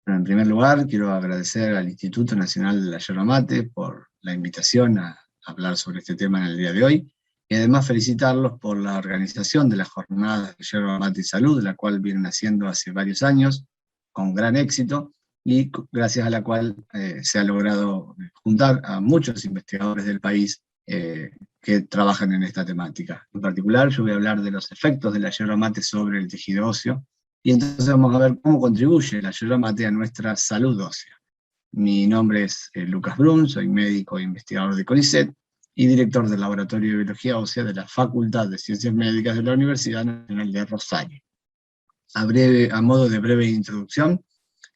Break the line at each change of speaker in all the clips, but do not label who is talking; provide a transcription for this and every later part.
Bueno, en primer lugar, quiero agradecer al Instituto Nacional de la Yerba Mate por la invitación a hablar sobre este tema en el día de hoy, y además felicitarlos por la organización de las jornadas de Yerba Mate y Salud, la cual vienen haciendo hace varios años, con gran éxito, y gracias a la cual se ha logrado juntar a muchos investigadores del país que trabajan en esta temática. En particular, yo voy a hablar de los efectos de la yerba mate sobre el tejido óseo, y entonces vamos a ver cómo contribuye la yerba mate a nuestra salud ósea. Mi nombre es Lucas Brun, soy médico e investigador de CONICET y director del Laboratorio de Biología Ósea de la Facultad de Ciencias Médicas de la Universidad Nacional de Rosario. A modo de breve introducción,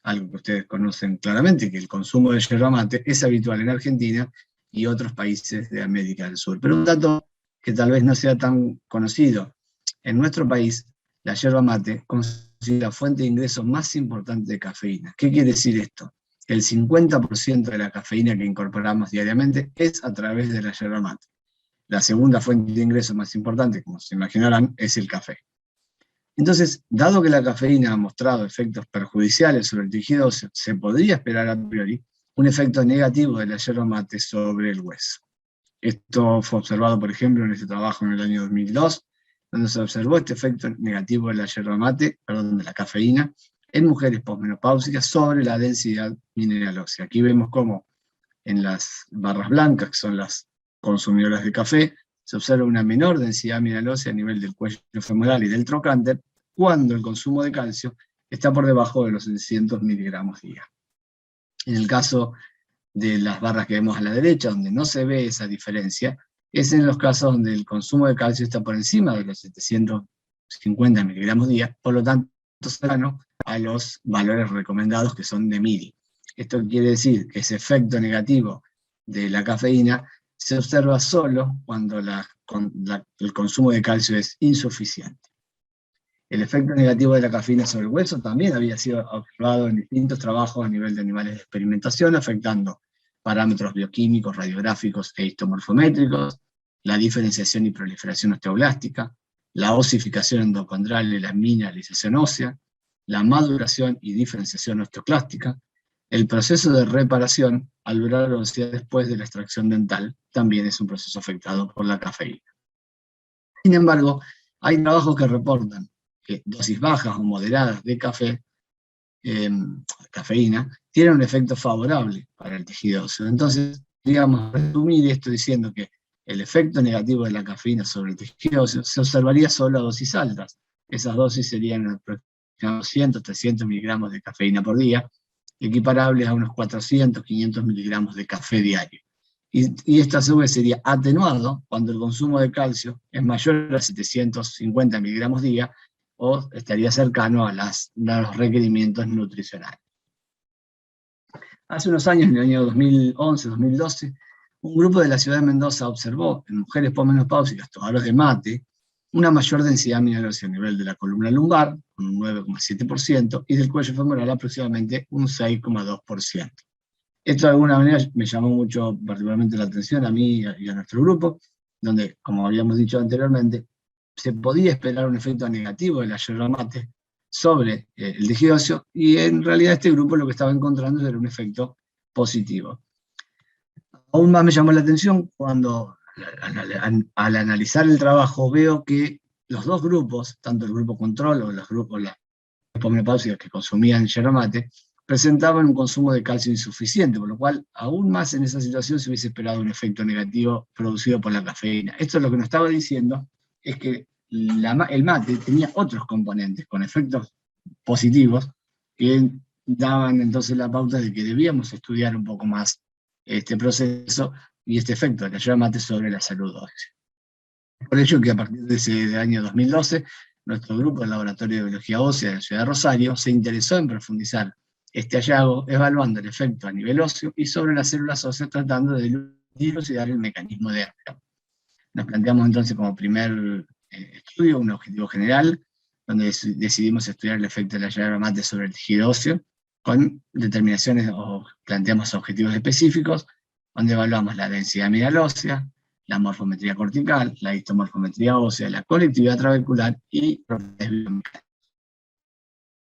algo que ustedes conocen claramente, que el consumo de yerba mate es habitual en Argentina y otros países de América del Sur. Pero un dato que tal vez no sea tan conocido: en nuestro país, la yerba mate constituye la fuente de ingreso más importante de cafeína. ¿Qué quiere decir esto? El 50% de la cafeína que incorporamos diariamente es a través de la yerba mate. La segunda fuente de ingreso más importante, como se imaginarán, es el café. Entonces, dado que la cafeína ha mostrado efectos perjudiciales sobre el tejido óseo, se podría esperar a priori un efecto negativo de la yerba mate sobre el hueso. Esto fue observado, por ejemplo, en este trabajo en el año 2002, donde se observó este efecto negativo de la yerba mate, de la cafeína, en mujeres posmenopáusicas sobre la densidad mineral ósea. Aquí vemos cómo en las barras blancas, que son las consumidoras de café, se observa una menor densidad mineral ósea a nivel del cuello femoral y del trocánter, cuando el consumo de calcio está por debajo de los 600 miligramos día. En el caso de las barras que vemos a la derecha, donde no se ve esa diferencia, es en los casos donde el consumo de calcio está por encima de los 750 miligramos día, por lo tanto cercano a los valores recomendados, que son de 1000. Esto quiere decir que ese efecto negativo de la cafeína se observa solo cuando el consumo de calcio es insuficiente. El efecto negativo de la cafeína sobre el hueso también había sido observado en distintos trabajos a nivel de animales de experimentación, afectando parámetros bioquímicos, radiográficos e histomorfométricos, la diferenciación y proliferación osteoblástica, la osificación endocondral y la mineralización ósea, la maduración y diferenciación osteoclástica, el proceso de reparación al durar la velocidad después de la extracción dental también es un proceso afectado por la cafeína. Sin embargo, hay trabajos que reportan que dosis bajas o moderadas de cafeína tienen un efecto favorable para el tejido óseo. Entonces, digamos, resumir esto diciendo que el efecto negativo de la cafeína sobre el tejido óseo se observaría solo a dosis altas. Esas dosis serían aproximadamente 200, 300 miligramos de cafeína por día, equiparables a unos 400, 500 miligramos de café diario. Y esto a su vez sería atenuado cuando el consumo de calcio es mayor a 750 miligramos día, o estaría cercano a los requerimientos nutricionales. Hace unos años, en el año 2011-2012, un grupo de la ciudad de Mendoza observó en mujeres posmenopáusicas tomadoras de mate una mayor densidad mineral ósea a nivel de la columna lumbar, con un 9,7%, y del cuello femoral aproximadamente un 6,2%. Esto de alguna manera me llamó mucho particularmente la atención a mí y a nuestro grupo, donde, como habíamos dicho anteriormente, se podía esperar un efecto negativo de la yerba mate sobre el tejido óseo, y en realidad este grupo lo que estaba encontrando era un efecto positivo. Aún más me llamó la atención cuando, al analizar el trabajo, veo que los dos grupos, tanto el grupo control o los grupos posmenopáusicas que consumían yerba mate, presentaban un consumo de calcio insuficiente, por lo cual aún más en esa situación se hubiese esperado un efecto negativo producido por la cafeína. Esto lo que nos estaba diciendo es que el mate tenía otros componentes con efectos positivos que daban entonces la pauta de que debíamos estudiar un poco más este proceso y este efecto de la yerba mate sobre la salud ósea. Por ello que a partir de ese año 2012, nuestro grupo del Laboratorio de Biología Ósea de la ciudad de Rosario se interesó en profundizar este hallazgo, evaluando el efecto a nivel óseo y sobre las células óseas, tratando de dilucidar el mecanismo de acción. Nos planteamos entonces como primer estudio un objetivo general, donde decidimos estudiar el efecto de la yerba mate sobre el tejido óseo, con determinaciones o planteamos objetivos específicos, donde evaluamos la densidad mineral ósea, la morfometría cortical, la histomorfometría ósea, la conectividad trabecular y propiedades biomecánicas.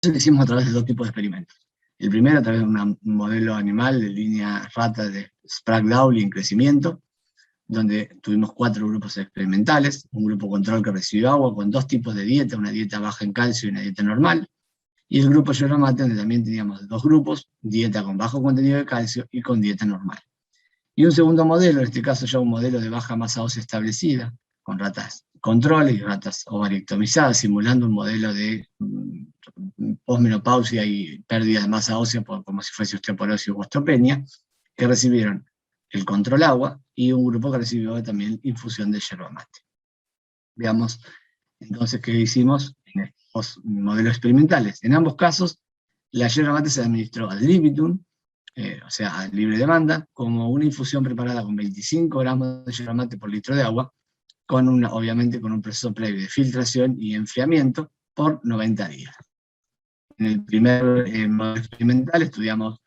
Eso lo hicimos a través de dos tipos de experimentos. El primero a través de un modelo animal de línea rata de Sprague-Dawley en crecimiento, donde tuvimos 4 grupos experimentales, un grupo control que recibió agua con 2 tipos de dieta, una dieta baja en calcio y una dieta normal, y el grupo yerba mate, donde también teníamos 2 grupos, dieta con bajo contenido de calcio y con dieta normal. Y un segundo modelo, en este caso ya un modelo de baja masa ósea establecida, con ratas control y ratas ovarectomizadas, simulando un modelo de posmenopausia y pérdida de masa ósea como si fuese osteoporosis u osteopenia, que recibieron el control agua y un grupo que recibió también infusión de yerba mate. Veamos entonces qué hicimos en estos modelos experimentales. En ambos casos, la yerba mate se administró ad libitum, o sea, a libre demanda, como una infusión preparada con 25 gramos de yerba mate por litro de agua, obviamente con un proceso previo de filtración y enfriamiento por 90 días. En el primer modelo experimental estudiamos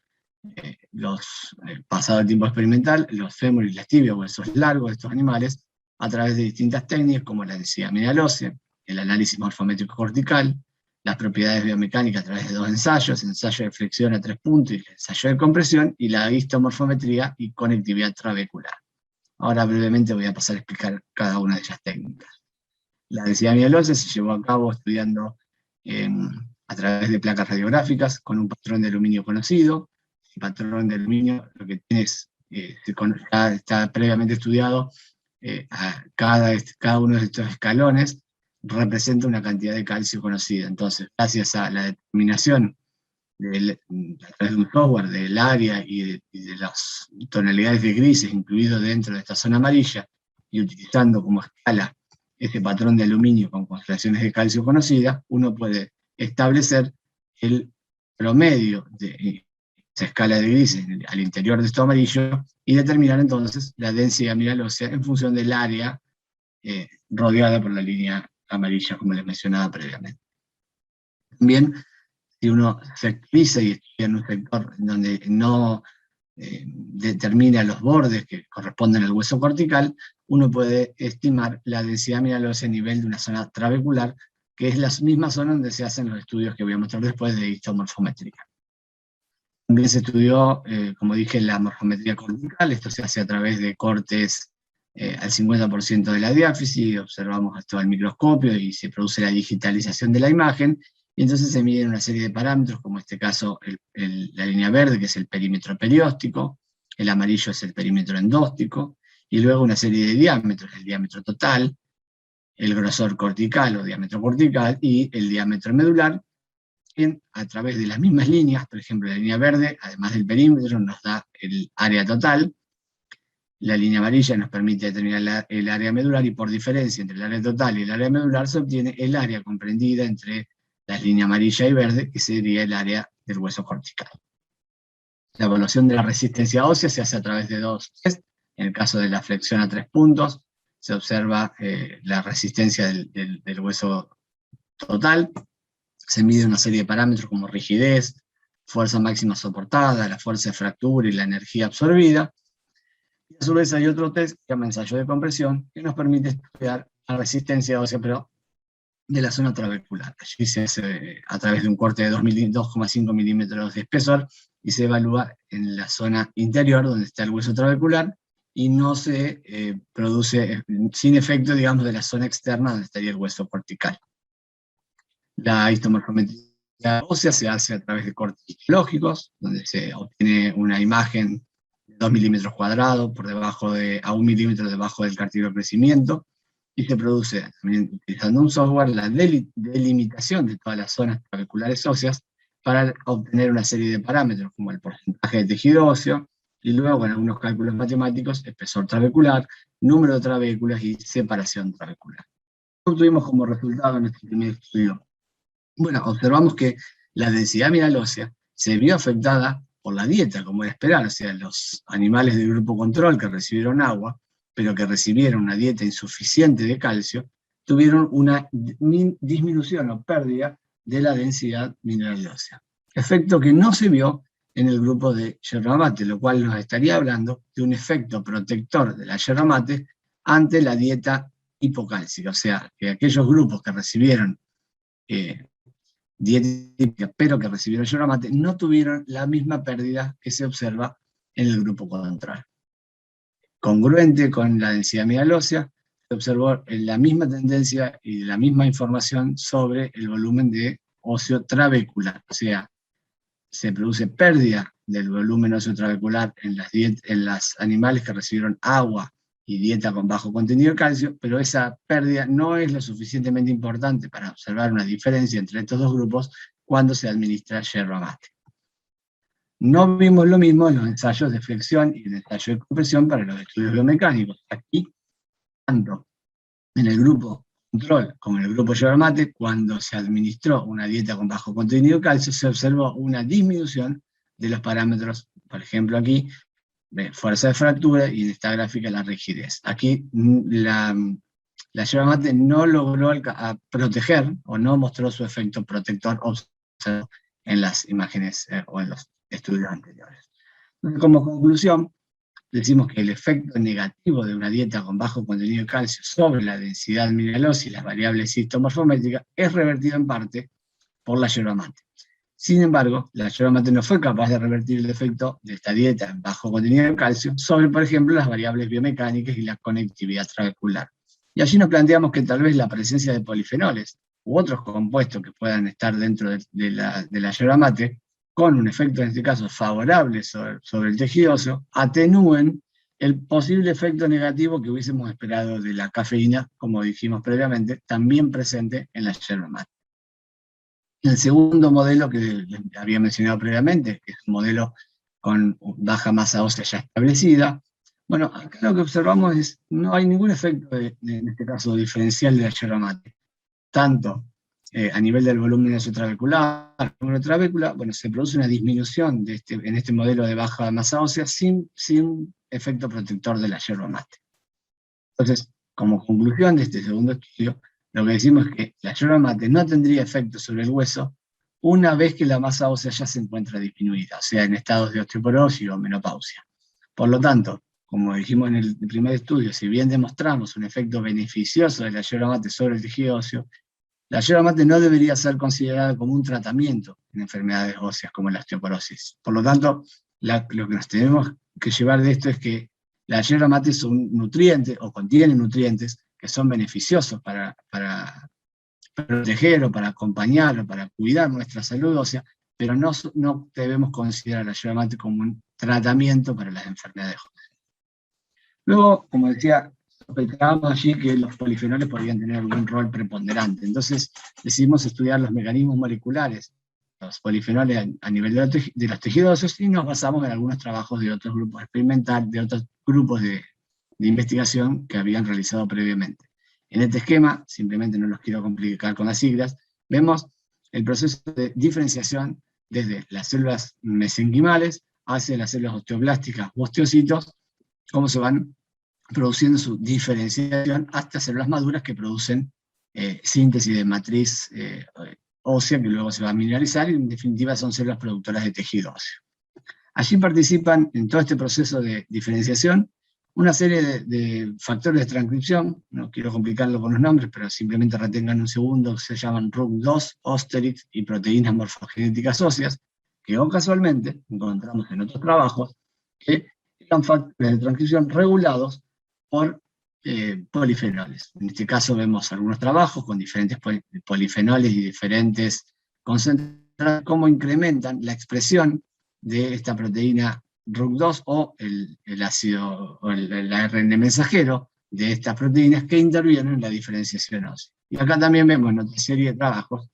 pasado el tiempo experimental, los fémur y las tibias, huesos largos de estos animales, a través de distintas técnicas como la densidad mineral ósea, el análisis morfométrico cortical, las propiedades biomecánicas a través de 2 ensayos, el ensayo de flexión a 3 puntos y el ensayo de compresión, y la histomorfometría y conectividad trabecular. Ahora brevemente voy a pasar a explicar cada una de esas técnicas. La densidad mineral ósea se llevó a cabo estudiando a través de placas radiográficas con un patrón de aluminio conocido. El patrón de aluminio lo que tiene es, está previamente estudiado, cada uno de estos escalones representa una cantidad de calcio conocida. Entonces, gracias a la determinación a través de un software del área y de las tonalidades de grises incluidos dentro de esta zona amarilla, y utilizando como escala este patrón de aluminio con constelaciones de calcio conocida, uno puede establecer el promedio de esa escala de grises al interior de esto amarillo y determinar entonces la densidad mineral ósea en función del área rodeada por la línea amarilla, como les mencionaba previamente. También, si uno sectoriza y estudia en un sector donde no determina los bordes que corresponden al hueso cortical, uno puede estimar la densidad mineral ósea a nivel de una zona trabecular, que es la misma zona donde se hacen los estudios que voy a mostrar después de histomorfométrica. También se estudió, como dije, la morfometría cortical. Esto se hace a través de cortes al 50% de la diáfisis, observamos esto al microscopio y se produce la digitalización de la imagen, y entonces se miden una serie de parámetros, como en este caso la línea verde, que es el perímetro perióstico, el amarillo es el perímetro endóstico, y luego una serie de diámetros, el diámetro total, el grosor cortical o diámetro cortical, y el diámetro medular, a través de las mismas líneas. Por ejemplo, la línea verde, además del perímetro, nos da el área total, la línea amarilla nos permite determinar el área medular, y por diferencia entre el área total y el área medular se obtiene el área comprendida entre las líneas amarilla y verde, que sería el área del hueso cortical. La evaluación de la resistencia ósea se hace a través de 2 test. En el caso de la flexión a 3 puntos, se observa la resistencia del hueso total. Se mide una serie de parámetros como rigidez, fuerza máxima soportada, la fuerza de fractura y la energía absorbida. Y a su vez hay otro test que se llama ensayo de compresión, que nos permite estudiar la resistencia ósea, pero de la zona trabecular. Allí se hace a través de un corte de 2,5 milímetros de espesor, y se evalúa en la zona interior donde está el hueso trabecular, y no se produce sin efecto, digamos, de la zona externa donde estaría el hueso cortical. La histomorfometría ósea se hace a través de cortes histológicos, donde se obtiene una imagen de 2 milímetros cuadrados a 1 milímetro debajo del cartílago de crecimiento, y se produce, también utilizando un software, la delimitación de todas las zonas trabeculares óseas para obtener una serie de parámetros como el porcentaje de tejido óseo, y luego con algunos cálculos matemáticos, espesor trabecular, número de trabéculas y separación trabecular. ¿Qué obtuvimos como resultado en este primer estudio? Bueno, observamos que la densidad mineral ósea se vio afectada por la dieta, como era esperar. O sea, los animales del grupo control que recibieron agua, pero que recibieron una dieta insuficiente de calcio, tuvieron una disminución o pérdida de la densidad mineral ósea. Efecto que no se vio en el grupo de yerba mate, lo cual nos estaría hablando de un efecto protector de la yerba mate ante la dieta hipocálcica. O sea, que aquellos grupos que recibieron dietética, pero que recibieron yerba mate, no tuvieron la misma pérdida que se observa en el grupo control. Congruente con la densidad mineral ósea, se observó la misma tendencia y la misma información sobre el volumen de óseo trabecular, o sea, se produce pérdida del volumen óseo trabecular en los animales que recibieron agua y dieta con bajo contenido de calcio, pero esa pérdida no es lo suficientemente importante para observar una diferencia entre estos dos grupos cuando se administra yerba mate. No vimos lo mismo en los ensayos de flexión y en el ensayo de compresión para los estudios biomecánicos. Aquí, tanto en el grupo control como en el grupo yerba mate, cuando se administró una dieta con bajo contenido de calcio, se observó una disminución de los parámetros, por ejemplo aquí, fuerza de fractura, y en esta gráfica la rigidez. Aquí la yerba mate no logró proteger o no mostró su efecto protector observado en las imágenes o en los estudios anteriores. Entonces, como conclusión, decimos que el efecto negativo de una dieta con bajo contenido de calcio sobre la densidad mineral ósea y las variables histomorfométricas es revertido en parte por la yerba mate. Sin embargo, la yerba mate no fue capaz de revertir el efecto de esta dieta en bajo contenido de calcio sobre, por ejemplo, las variables biomecánicas y la conectividad trabecular. Y allí nos planteamos que tal vez la presencia de polifenoles u otros compuestos que puedan estar dentro de la yerba mate, con un efecto en este caso favorable sobre el tejido óseo, atenúen el posible efecto negativo que hubiésemos esperado de la cafeína, como dijimos previamente, también presente en la yerba mate. El segundo modelo que les había mencionado previamente, que es un modelo con baja masa ósea ya establecida, bueno, acá lo que observamos es que no hay ningún efecto, en este caso, diferencial de la yerba mate, tanto a nivel del volumen trabecular, bueno, se produce una disminución en este modelo de baja masa ósea sin efecto protector de la yerba mate. Entonces, como conclusión de este segundo estudio, lo que decimos es que la yerba mate no tendría efecto sobre el hueso una vez que la masa ósea ya se encuentra disminuida, o sea, en estados de osteoporosis o menopausia. Por lo tanto, como dijimos en el primer estudio, si bien demostramos un efecto beneficioso de la yerba mate sobre el tejido óseo, la yerba mate no debería ser considerada como un tratamiento en enfermedades óseas como la osteoporosis. Por lo tanto, lo que nos tenemos que llevar de esto es que la yerba mate es un nutriente, o contiene nutrientes, que son beneficiosos para proteger o para acompañar o para cuidar nuestra salud ósea, pero no debemos considerar la yerba mate como un tratamiento para las enfermedades óseas. Luego, como decía, sospechábamos allí que los polifenoles podían tener algún rol preponderante. Entonces decidimos estudiar los mecanismos moleculares, los polifenoles a nivel de los tejidos óseos, y nos basamos en algunos trabajos de otros grupos experimentales, de otros grupos de investigación que habían realizado previamente. En este esquema, simplemente no los quiero complicar con las siglas, vemos el proceso de diferenciación desde las células mesenquimales hacia las células osteoblásticas u osteocitos, cómo se van produciendo su diferenciación hasta células maduras que producen síntesis de matriz ósea que luego se va a mineralizar, y en definitiva son células productoras de tejido óseo. Allí participan en todo este proceso de diferenciación una serie de factores de transcripción, no quiero complicarlo con los nombres, pero simplemente retengan un segundo, que se llaman RUC2, Osterix y proteínas morfogenéticas óseas, que casualmente encontramos en otros trabajos que son factores de transcripción regulados por polifenoles. En este caso vemos algunos trabajos con diferentes polifenoles y diferentes concentraciones, cómo incrementan la expresión de esta proteína RUC2 o el ácido o el ARN mensajero de estas proteínas que intervienen en la diferenciación ósea. Y acá también vemos en otra serie de trabajos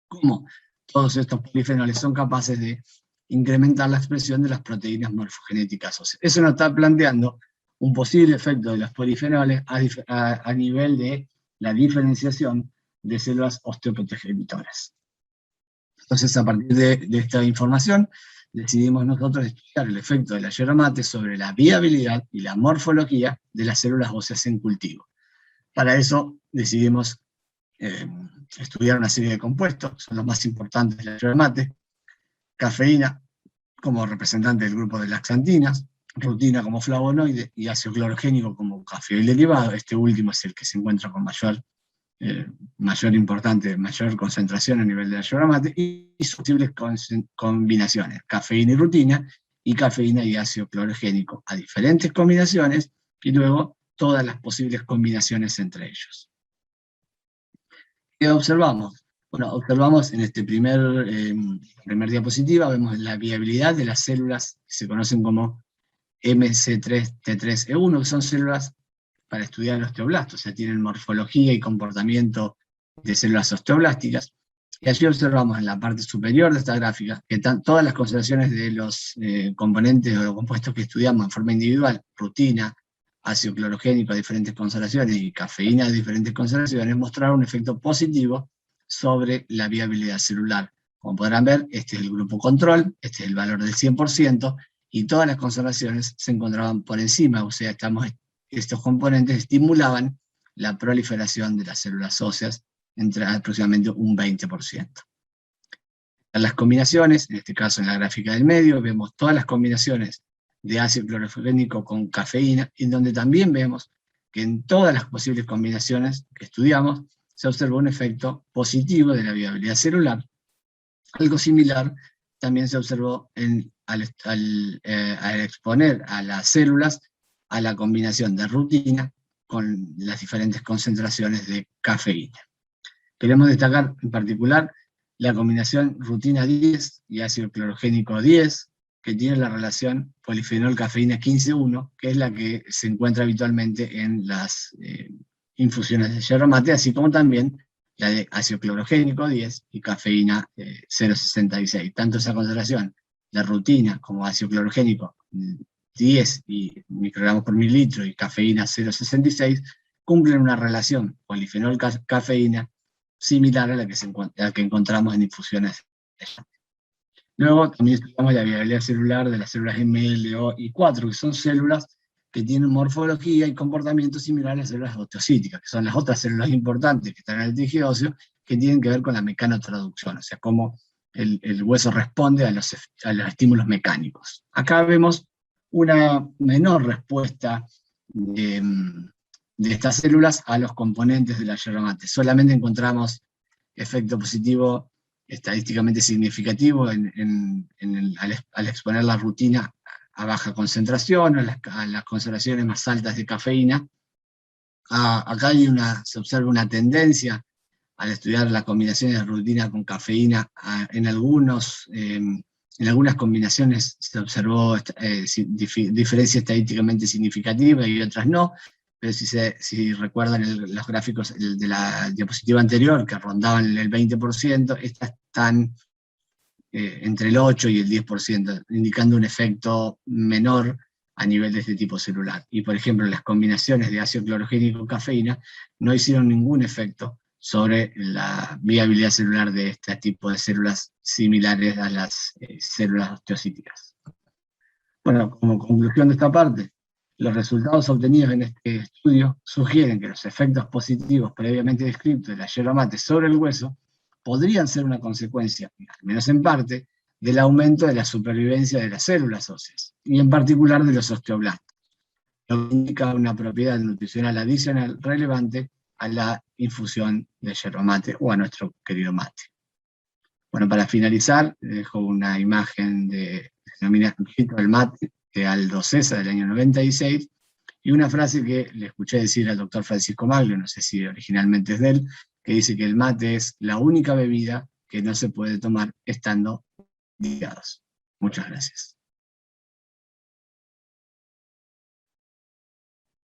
cómo todos estos polifenoles son capaces de incrementar la expresión de las proteínas morfogenéticas óseas. Eso nos está planteando un posible efecto de los polifenoles a nivel de la diferenciación de células osteoprotegedoras. Entonces, a partir de esta información, decidimos nosotros estudiar el efecto de la yerba mate sobre la viabilidad y la morfología de las células óseas en cultivo. Para eso decidimos estudiar una serie de compuestos, son los más importantes de la yerba mate: cafeína como representante del grupo de laxantinas, rutina como flavonoide y ácido clorogénico como cafeol derivado. Este último es el que se encuentra con mayor mayor concentración a nivel de la yerba mate, y sus posibles combinaciones, cafeína y rutina, y cafeína y ácido clorogénico, a diferentes combinaciones, y luego todas las posibles combinaciones entre ellos. ¿Qué observamos? Bueno, observamos en este primer diapositiva, vemos la viabilidad de las células que se conocen como MC3T3E1, que son células para estudiar el osteoblasto, o sea, tienen morfología y comportamiento de células osteoblásticas. Y allí observamos en la parte superior de esta gráfica que todas las concentraciones de los componentes o los compuestos que estudiamos en forma individual, rutina, ácido clorogénico a diferentes concentraciones y cafeína a diferentes concentraciones, mostraron un efecto positivo sobre la viabilidad celular. Como podrán ver, este es el grupo control, este es el valor del 100%, y todas las concentraciones se encontraban por encima, o sea, estos componentes estimulaban la proliferación de las células óseas entre aproximadamente un 20%. En las combinaciones, en este caso en la gráfica del medio, vemos todas las combinaciones de ácido clorogénico con cafeína, en donde también vemos que en todas las posibles combinaciones que estudiamos se observó un efecto positivo de la viabilidad celular. Algo similar también se observó al exponer a las células a la combinación de rutina con las diferentes concentraciones de cafeína. Queremos destacar en particular la combinación rutina 10 y ácido clorogénico 10, que tiene la relación polifenol-cafeína 15,1, que es la que se encuentra habitualmente en las infusiones de yerba mate, así como también la de ácido clorogénico 10 y cafeína 0,66. Tanto esa concentración de rutina como ácido clorogénico 10 microgramos por mililitro y cafeína 0,66 cumplen una relación polifenol-cafeína similar a la que encontramos en infusiones. Luego también estudiamos la viabilidad celular de las células MLO-I4, que son células que tienen morfología y comportamiento similar a las células osteocíticas, que son las otras células importantes que están en el tejido óseo, que tienen que ver con la mecanotraducción, o sea, cómo el hueso responde a los estímulos mecánicos. Acá vemos una menor respuesta de estas células a los componentes de la yerba mate. Solamente encontramos efecto positivo estadísticamente significativo al exponer la rutina a baja concentración, a las concentraciones más altas de cafeína. Acá se observa una tendencia al estudiar las combinaciones de rutina con cafeína. En algunas combinaciones se observó diferencia estadísticamente significativa y otras no, pero si recuerdan los gráficos de la diapositiva anterior, que rondaban el 20%, estas están entre el 8 y el 10%, indicando un efecto menor a nivel de este tipo celular. Y por ejemplo, las combinaciones de ácido clorogénico con cafeína no hicieron ningún efecto sobre la viabilidad celular de este tipo de células similares a las células osteocíticas. Bueno, como conclusión de esta parte, los resultados obtenidos en este estudio sugieren que los efectos positivos previamente descritos de la yerba mate sobre el hueso podrían ser una consecuencia, al menos en parte, del aumento de la supervivencia de las células óseas, y en particular de los osteoblastos, lo que indica una propiedad nutricional adicional relevante a la infusión de yerba mate o a nuestro querido mate. Bueno, para finalizar, dejo una imagen que se denomina Grito del Mate, de Aldo César, del año 96, y una frase que le escuché decir al doctor Francisco Maglio, no sé si originalmente es de él, que dice que el mate es la única bebida que no se puede tomar estando ligados. Muchas gracias.